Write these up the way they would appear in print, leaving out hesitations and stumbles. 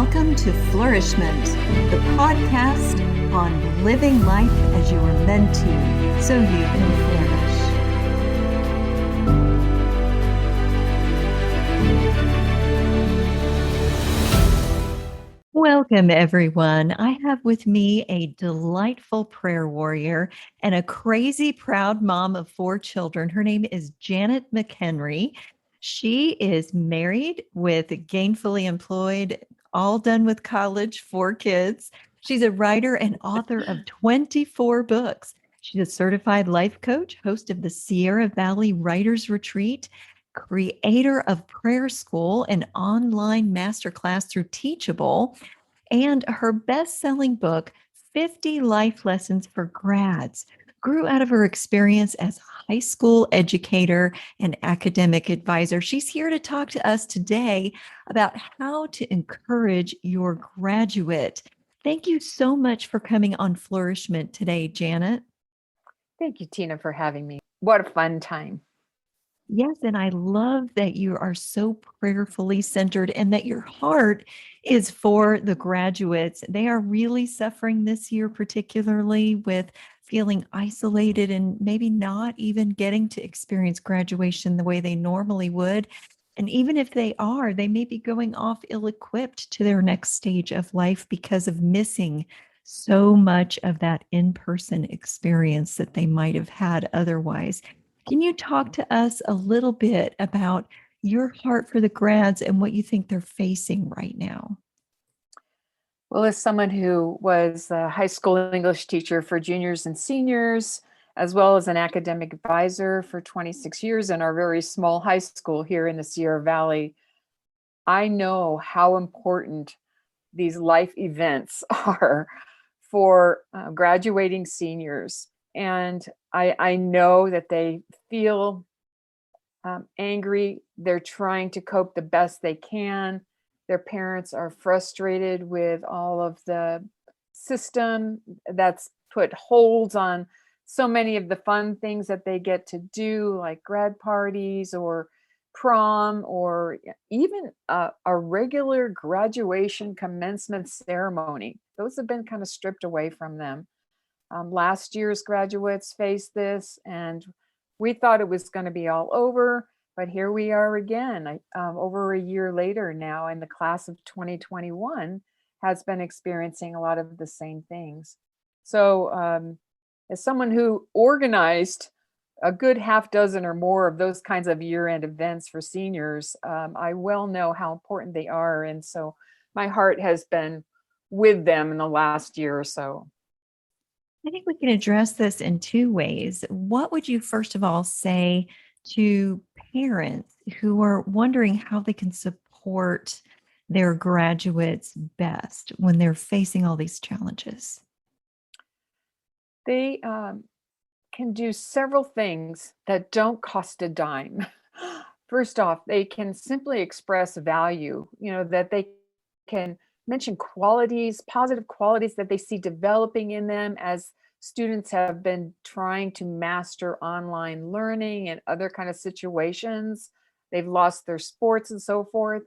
Welcome to Flourish-Meant, the podcast on living life as you are meant to, so you can flourish. Welcome, everyone. I have with me a delightful prayer warrior and a crazy proud mom of 4 children. Her name is Janet McHenry. She is married with gainfully employed, all done with college, 4 kids. She's a writer and author of 24 books. She's a certified life coach, host of the Sierra Valley Writers Retreat, creator of Prayer School, an online masterclass through Teachable, and her best-selling book, 50 Life Lessons for Grads, grew out of her experience as a high school educator and academic advisor. She's here to talk to us today about how to encourage your graduate. Thank you so much for coming on Flourish-Meant today, Janet. Thank you, Tina, for having me. What a fun time. Yes, and I love that you are so prayerfully centered and that your heart is for the graduates. They are really suffering this year, particularly with feeling isolated and maybe not even getting to experience graduation the way they normally would. And even if they are, they may be going off ill-equipped to their next stage of life because of missing so much of that in-person experience that they might have had otherwise. Can you talk to us a little bit about your heart for the grads and what you think they're facing right now? Well, as someone who was a high school English teacher for juniors and seniors, as well as an academic advisor for 26 years in our very small high school here in the Sierra Valley, I know how important these life events are for graduating seniors. And I know that they feel angry. They're trying to cope the best they can. Their parents are frustrated with all of the system that's put holds on so many of the fun things that they get to do, like grad parties or prom, or even a regular graduation commencement ceremony. Those have been kind of stripped away from them. Last year's graduates faced this, and we thought it was going to be all over, but here we are again, over a year later now, and the class of 2021 has been experiencing a lot of the same things. So as someone who organized a good half dozen or more of those kinds of year-end events for seniors, I well know how important they are. And so my heart has been with them in the last year or so. I think we can address this in 2 ways. What would you first of all say to parents who are wondering how they can support their graduates best when they're facing all these challenges? They can do several things that don't cost a dime. First off, they can simply express value, that they can mention qualities, positive qualities that they see developing in them as students have been trying to master online learning and other kind of situations. They've lost their sports and so forth,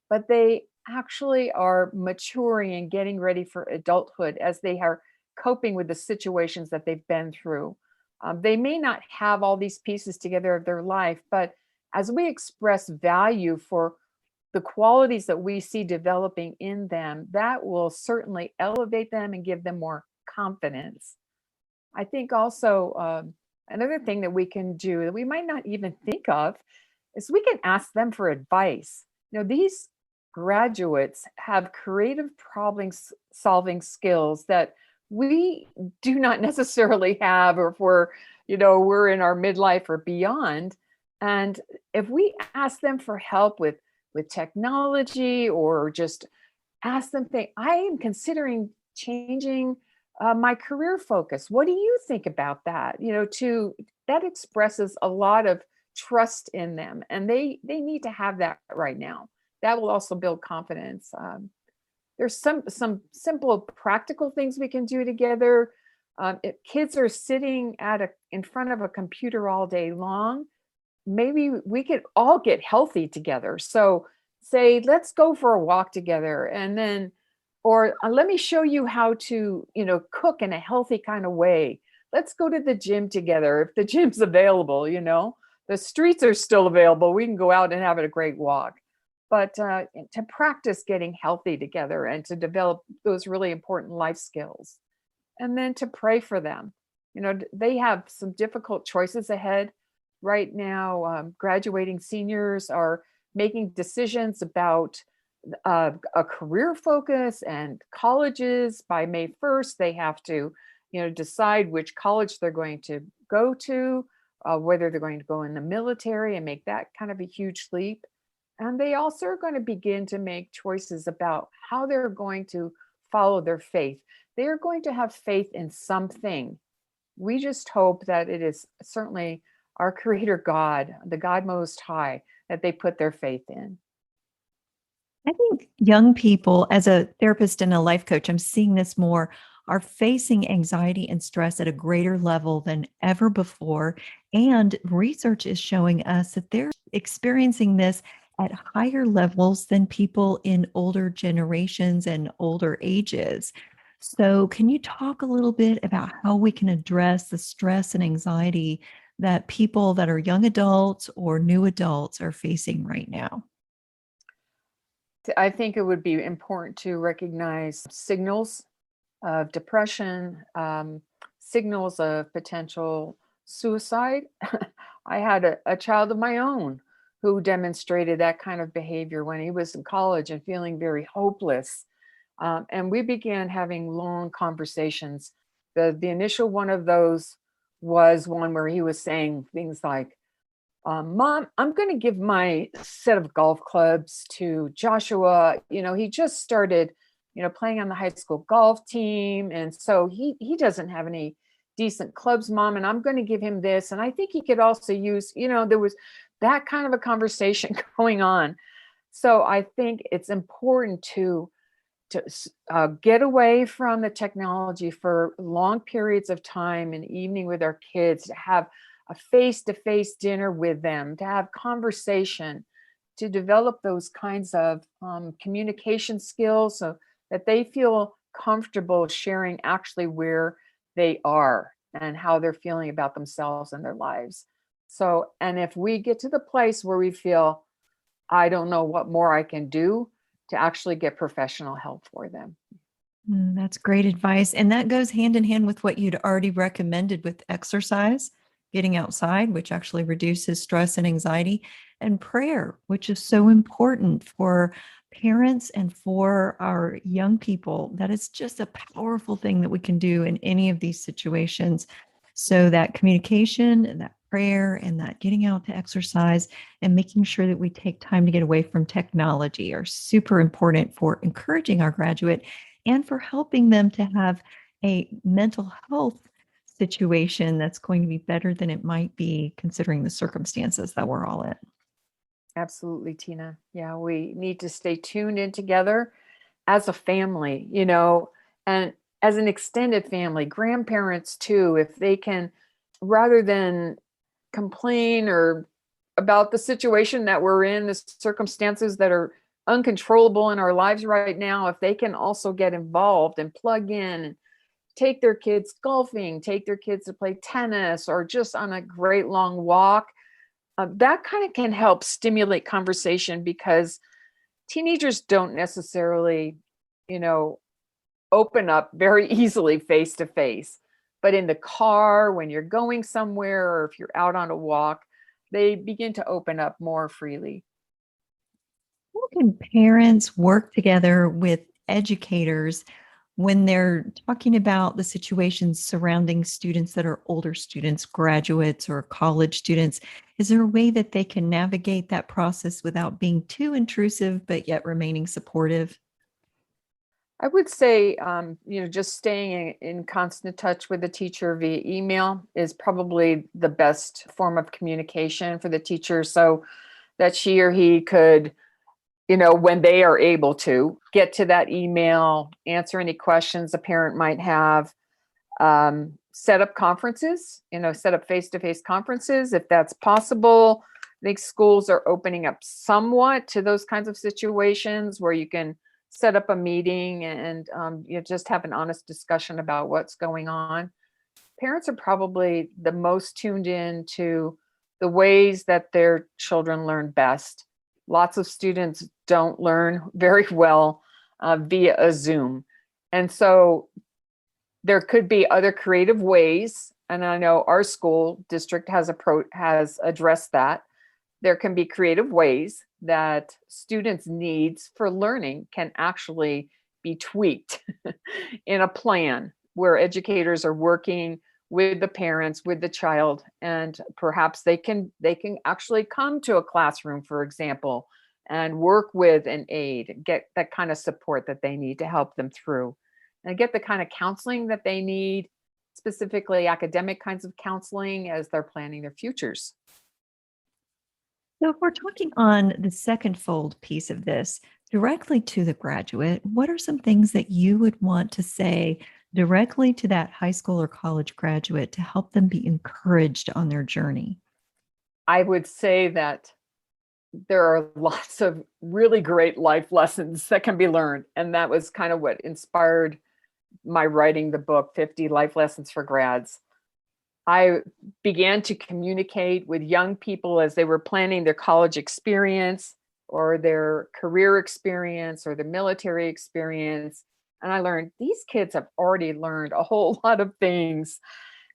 but they actually are maturing and getting ready for adulthood as they are coping with the situations that they've been through. They may not have all these pieces together of their life, but as we express value for the qualities that we see developing in them, that will certainly elevate them and give them more confidence. I think also another thing that we can do that we might not even think of is we can ask them for advice. These graduates have creative problem solving skills that we do not necessarily have, or if we're in our midlife or beyond. And if we ask them for help with technology, or just ask them, I am considering changing my career focus. What do you think about that? That expresses a lot of trust in them, and they need to have that right now. That will also build confidence. There's some simple practical things we can do together. If kids are sitting in front of a computer all day long, maybe we could all get healthy together. So say, let's go for a walk together. And then, or let me show you how to, cook in a healthy kind of way. Let's go to the gym together if the gym's available. The streets are still available. We can go out and have a great walk. But to practice getting healthy together and to develop those really important life skills. And then to pray for them. They have some difficult choices ahead. Right now, graduating seniors are making decisions about a career focus, and colleges by May 1st, they have to, decide which college they're going to go to, whether they're going to go in the military and make that kind of a huge leap. And they also are going to begin to make choices about how they're going to follow their faith. They are going to have faith in something. We just hope that it is certainly our Creator God, the God Most High, that they put their faith in. I think young people, as a therapist and a life coach, I'm seeing this more, are facing anxiety and stress at a greater level than ever before. And research is showing us that they're experiencing this at higher levels than people in older generations and older ages. So, can you talk a little bit about how we can address the stress and anxiety that people that are young adults or new adults are facing right now? I think it would be important to recognize signals of depression, signals of potential suicide. I had a child of my own who demonstrated that kind of behavior when he was in college and feeling very hopeless. And we began having long conversations. The initial one of those was one where he was saying things like, Mom, I'm going to give my set of golf clubs to Joshua. He just started, playing on the high school golf team. And so he doesn't have any decent clubs, Mom, and I'm going to give him this. And I think he could also use, there was that kind of a conversation going on. So I think it's important to get away from the technology for long periods of time, an evening with our kids, to have a face-to-face dinner with them, to have conversation, to develop those kinds of communication skills so that they feel comfortable sharing actually where they are and how they're feeling about themselves and their lives. So, and if we get to the place where we feel, I don't know what more I can do, to actually get professional help for them. That's great advice. And that goes hand in hand with what you'd already recommended with exercise, getting outside, which actually reduces stress and anxiety, and prayer, which is so important for parents and for our young people. That is just a powerful thing that we can do in any of these situations. So that communication and that prayer and that getting out to exercise and making sure that we take time to get away from technology are super important for encouraging our graduate and for helping them to have a mental health situation that's going to be better than it might be considering the circumstances that we're all in. Absolutely, Tina. Yeah, we need to stay tuned in together as a family, and as an extended family, grandparents too, if they can, rather than complain or about the situation that we're in, the circumstances that are uncontrollable in our lives right now, if they can also get involved and plug in and take their kids golfing, take their kids to play tennis, or just on a great long walk, that kind of can help stimulate conversation, because teenagers don't necessarily, open up very easily face to face. But in the car, when you're going somewhere, or if you're out on a walk, they begin to open up more freely. How can parents work together with educators when they're talking about the situations surrounding students that are older students, graduates, or college students? Is there a way that they can navigate that process without being too intrusive, but yet remaining supportive? I would say, just staying in constant touch with the teacher via email is probably the best form of communication for the teacher, so that she or he could, when they are able to, get to that email, answer any questions a parent might have, set up conferences, set up face-to-face conferences if that's possible, I think schools are opening up somewhat to those kinds of situations where you can set up a meeting and you just have an honest discussion about what's going on. Parents are probably the most tuned in to the ways that their children learn best. Lots of students don't learn very well via a Zoom. And so there could be other creative ways. And I know our school district has addressed that. There can be creative ways that students' needs for learning can actually be tweaked in a plan where educators are working with the parents, with the child, and perhaps they can actually come to a classroom, for example, and work with an aide, get that kind of support that they need to help them through, and get the kind of counseling that they need, specifically academic kinds of counseling as they're planning their futures. So, if we're talking on the second fold piece of this, directly to the graduate, what are some things that you would want to say directly to that high school or college graduate to help them be encouraged on their journey? I would say that there are lots of really great life lessons that can be learned. And that was kind of what inspired my writing the book, 50 Life Lessons for Grads. I began to communicate with young people as they were planning their college experience or their career experience or their military experience. And I learned these kids have already learned a whole lot of things.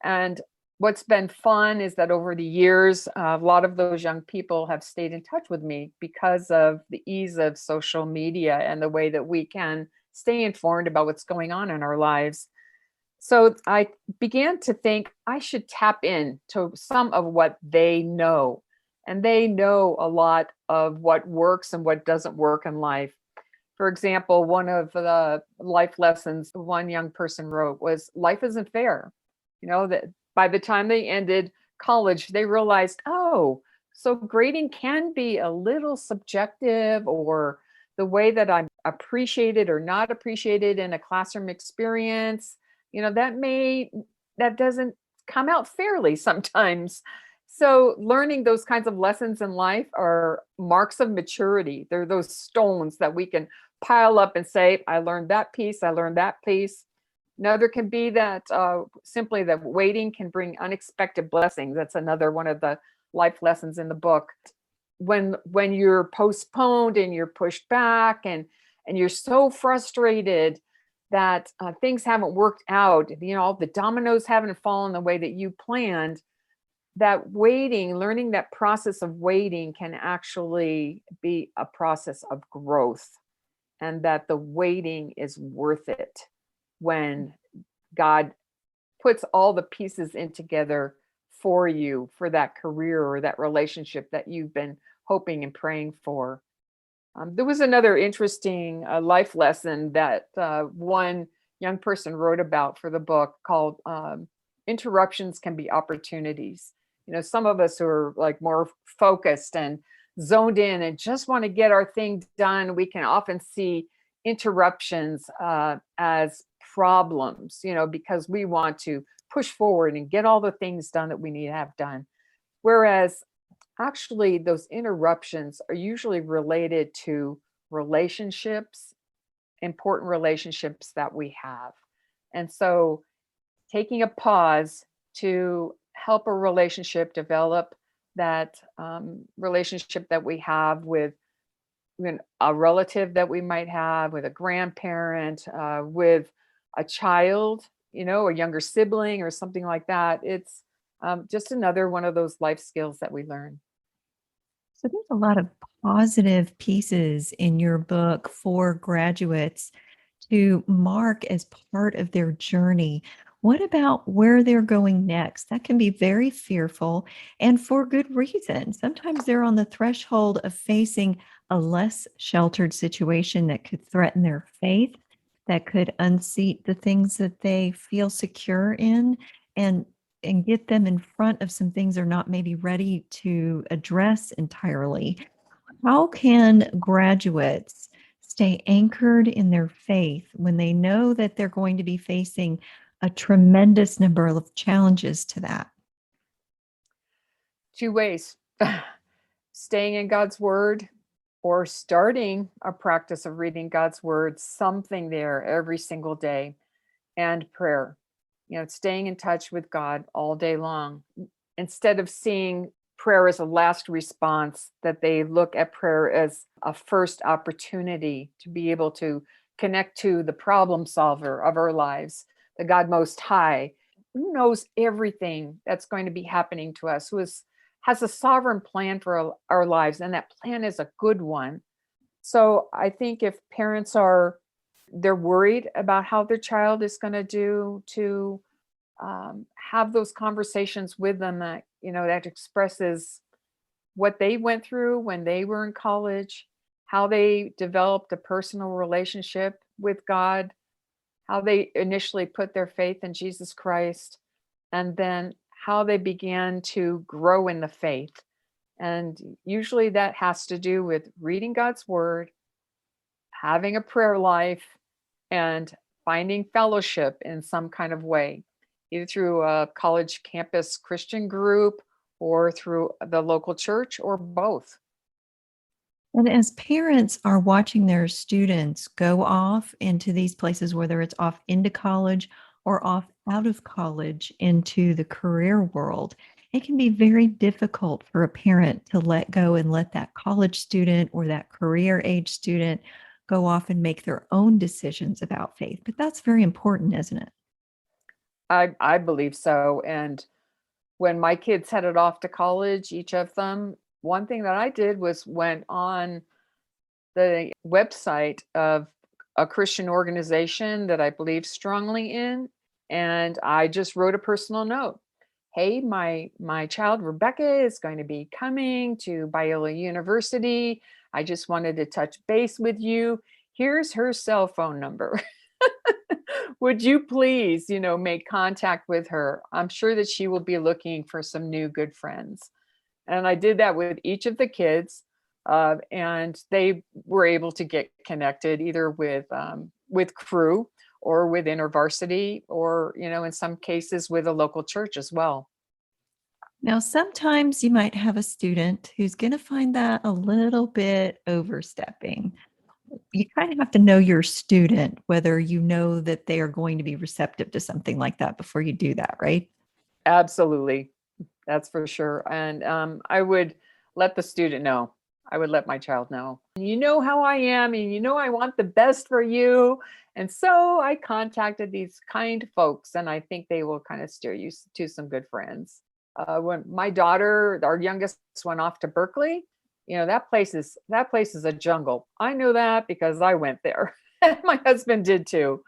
And what's been fun is that over the years, a lot of those young people have stayed in touch with me because of the ease of social media and the way that we can stay informed about what's going on in our lives. So I began to think I should tap in to some of what they know. And they know a lot of what works and what doesn't work in life. For example, one of the life lessons one young person wrote was life isn't fair. That by the time they ended college, they realized, oh, so grading can be a little subjective, or the way that I'm appreciated or not appreciated in a classroom experience, that doesn't come out fairly sometimes. So learning those kinds of lessons in life are marks of maturity. They're those stones that we can pile up and say, I learned that piece, I learned that piece. Another can be that simply that waiting can bring unexpected blessings. That's another one of the life lessons in the book. When you're postponed and you're pushed back and you're so frustrated that things haven't worked out, the dominoes haven't fallen the way that you planned, that waiting, learning that process of waiting can actually be a process of growth, and that the waiting is worth it when God puts all the pieces in together for you for that career or that relationship that you've been hoping and praying for. There was another interesting life lesson that one young person wrote about for the book called Interruptions Can Be Opportunities. Some of us who are like more focused and zoned in and just want to get our thing done, we can often see interruptions as problems, because we want to push forward and get all the things done that we need to have done. Whereas actually those interruptions are usually related to relationships, important relationships that we have. And so taking a pause to help a relationship develop, that relationship that we have with a relative that we might have, with a grandparent, with a child, a younger sibling or something like that. It's just another one of those life skills that we learn. So there's a lot of positive pieces in your book for graduates to mark as part of their journey. What about where they're going next? That can be very fearful and for good reason. Sometimes they're on the threshold of facing a less sheltered situation that could threaten their faith, that could unseat the things that they feel secure in, and get them in front of some things they're not maybe ready to address entirely. How can graduates stay anchored in their faith when they know that they're going to be facing a tremendous number of challenges to that? Two ways. staying in God's word or starting a practice of reading God's word, something there every single day, and prayer. Staying in touch with God all day long. Instead of seeing prayer as a last response, that they look at prayer as a first opportunity to be able to connect to the problem solver of our lives, the God Most High, who knows everything that's going to be happening to us, has a sovereign plan for our lives, and that plan is a good one. So I think if parents they're worried about how their child is going to do, to have those conversations with them that expresses what they went through when they were in college, how they developed a personal relationship with God, how they initially put their faith in Jesus Christ, and then how they began to grow in the faith. And usually that has to do with reading God's word, having a prayer life, and finding fellowship in some kind of way, either through a college campus Christian group or through the local church, or both. And as parents are watching their students go off into these places, whether it's off into college or off out of college into the career world, it can be very difficult for a parent to let go and let that college student or that career age student go off and make their own decisions about faith. But that's very important, isn't it? I believe so. And when my kids headed off to college, each of them, one thing that I did was went on the website of a Christian organization that I believe strongly in, and I just wrote a personal note. Hey, my child Rebecca is going to be coming to Biola University. I just wanted to touch base with you. Here's her cell phone number. Would you please, make contact with her? I'm sure that she will be looking for some new good friends. And I did that with each of the kids, and they were able to get connected either with Crew or with InterVarsity, or in some cases with a local church as well. Now, sometimes you might have a student who's going to find that a little bit overstepping. You kind of have to know your student, whether you know that they are going to be receptive to something like that before you do that, right? Absolutely, that's for sure. And I would let the student know. I would let my child know. You know how I am, and I want the best for you. And so I contacted these kind folks, and I think they will kind of steer you to some good friends. When my daughter, our youngest, went off to Berkeley, that place is a jungle. I know that because I went there. My husband did too.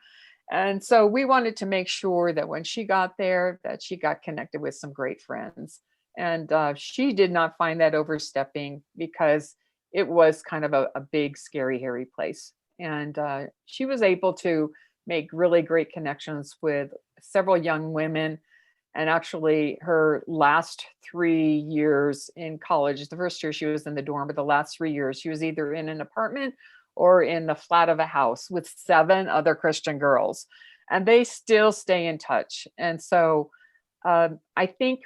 And so we wanted to make sure that when she got there, that she got connected with some great friends. And she did not find that overstepping, because it was kind of a big, scary, hairy place. And she was able to make really great connections with several young women. And actually, her last 3 years in college, the first year she was in the dorm, but the last 3 years, she was either in an apartment or in the flat of a house with 7 other Christian girls. And they still stay in touch. And so I think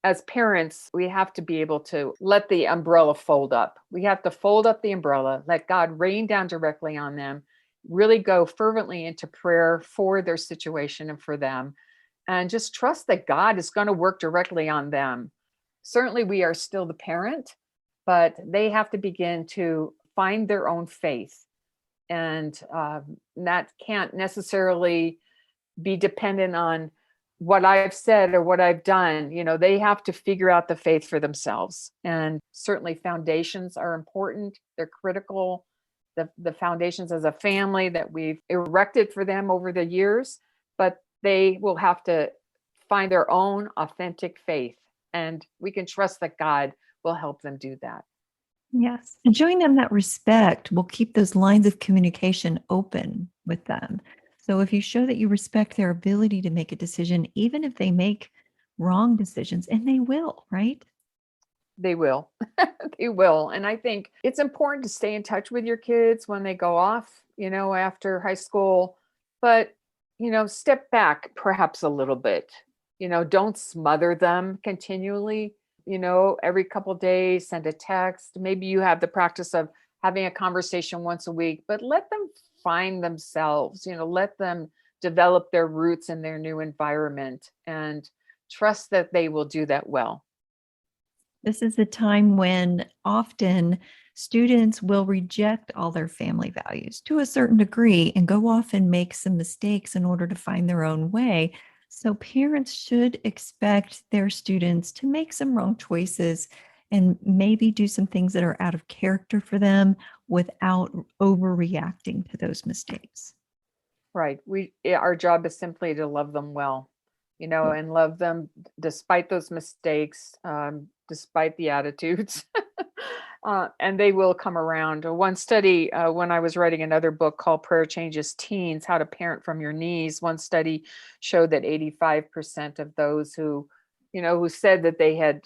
as parents, we have to be able to let the umbrella fold up. We have to fold up the umbrella, let God rain down directly on them, really go fervently into prayer for their situation and for them, and just trust that God is going to work directly on them. Certainly, we are still the parent, but they have to begin to find their own faith. And that can't necessarily be dependent on what I've said or what I've done. They have to figure out the faith for themselves. And certainly, foundations are important, they're critical. The foundations as a family that we've erected for them over the years, but they will have to find their own authentic faith, and we can trust that God will help them do that. Yes. And showing them that respect will keep those lines of communication open with them. So if you show that you respect their ability to make a decision, even if they make wrong decisions, and they will, right? They will. They will. And I think it's important to stay in touch with your kids when they go off, after high school, but, step back perhaps a little bit. Don't smother them continually. every couple days, send a text. Maybe you have the practice of having a conversation once a week, but let them find themselves, let them develop their roots in their new environment and trust that they will do that well. This is the time when often students will reject all their family values to a certain degree and go off and make some mistakes in order to find their own way. So, parents should expect their students to make some wrong choices and maybe do some things that are out of character for them without overreacting to those mistakes. Right. Our job is simply to love them well, Yeah. and love them despite those mistakes, despite the attitudes. And they will come around. One study, when I was writing another book called Prayer Changes Teens: How to Parent from Your Knees, one study showed that 85% of those who said that they had,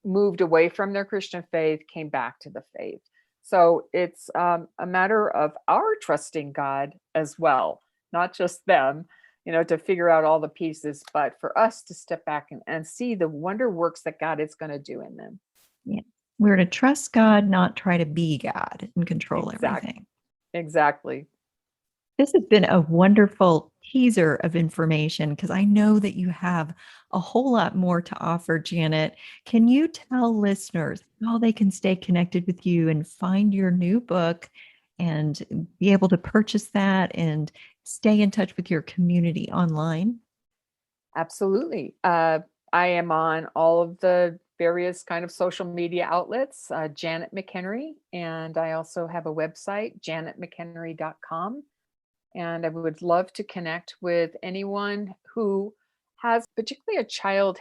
moved away from their Christian faith came back to the faith. So it's a matter of our trusting God as well, not just them, to figure out all the pieces, but for us to step back and see the wonder works that God is going to do in them. Yeah. We're to trust God, not try to be God and control Exactly. everything. Exactly. This has been a wonderful teaser of information because I know that you have a whole lot more to offer, Janet. Can you tell listeners how they can stay connected with you and find your new book and be able to purchase that and stay in touch with your community online? Absolutely. I am on all of the various kind of social media outlets, Janet McHenry, and I also have a website, janetmchenry.com. And I would love to connect with anyone who has particularly a child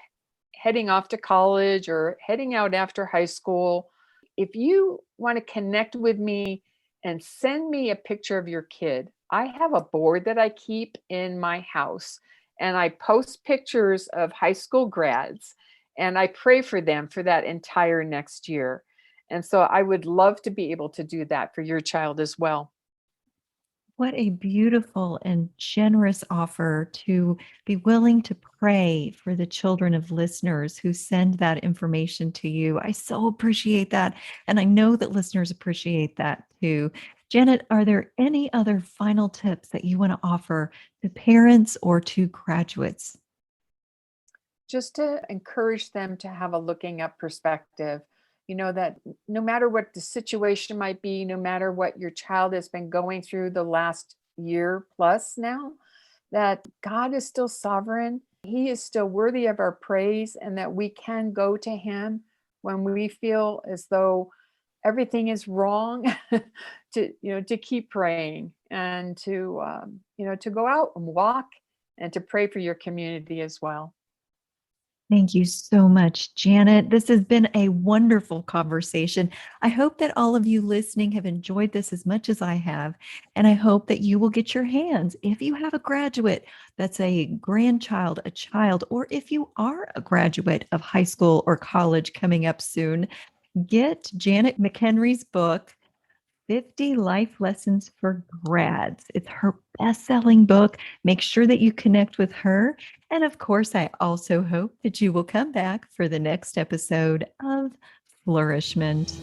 heading off to college or heading out after high school. If you want to connect with me and send me a picture of your kid, I have a board that I keep in my house and I post pictures of high school grads and I pray for them for that entire next year. And so I would love to be able to do that for your child as well. What a beautiful and generous offer to be willing to pray for the children of listeners who send that information to you. I so appreciate that. And I know that listeners appreciate that too. Janet, are there any other final tips that you want to offer to parents or to graduates? Just to encourage them to have a looking up perspective, that no matter what the situation might be, no matter what your child has been going through the last year plus now, that God is still sovereign. He is still worthy of our praise, and that we can go to Him when we feel as though everything is wrong, to keep praying and to go out and walk and to pray for your community as well. Thank you so much, Janet. This has been a wonderful conversation. I hope that all of you listening have enjoyed this as much as I have. And I hope that you will get your hands, if you have a graduate that's a grandchild, a child, or if you are a graduate of high school or college coming up soon, get Janet McHenry's book, 50 Life Lessons for Grads. It's her best-selling book. Make sure that you connect with her. And of course, I also hope that you will come back for the next episode of Flourishment.